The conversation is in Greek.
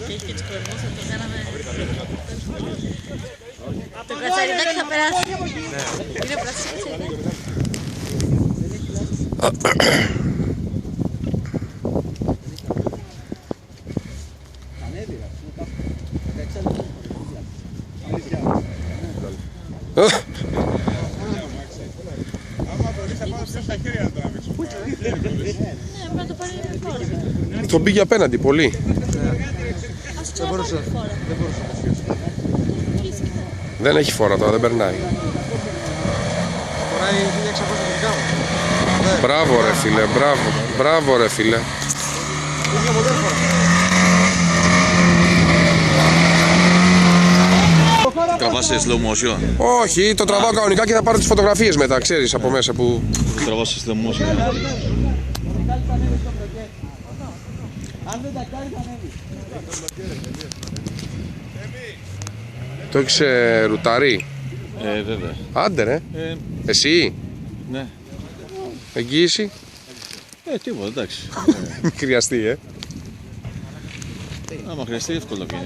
και έχει και τους κορμούς, θα το κάναμε. Το κατσαριδάκι θα περάσει. Είναι πράσινο κατσαριδάκι. Ναι, το πάρει φόρα. Τον πήγε απέναντι πολύ. Δεν μπορούσε. Δεν έχει φόρα τώρα, δεν περνάει. Φοράει 1600 δικά μου. Μπράβο ρε φίλε, μπράβο. Μπράβο ρε φίλε. Ίδια μοντέλο φορά. Τραβάς σε slow motion. Όχι, το τραβάω κανονικά και θα πάρω τις φωτογραφίες μετά, ξέρεις, από μέσα που... Το τραβάς σε slow motion. Αν δεν τα κάνει θα ανέβει. Το έχεις ρουταρί. Βέβαια. Άντε ρε. Εσύ, Ναι. εγγύηση. Τίποτα, εντάξει. Χρειαστεί, Άμα χρειαστεί εύκολο και είναι.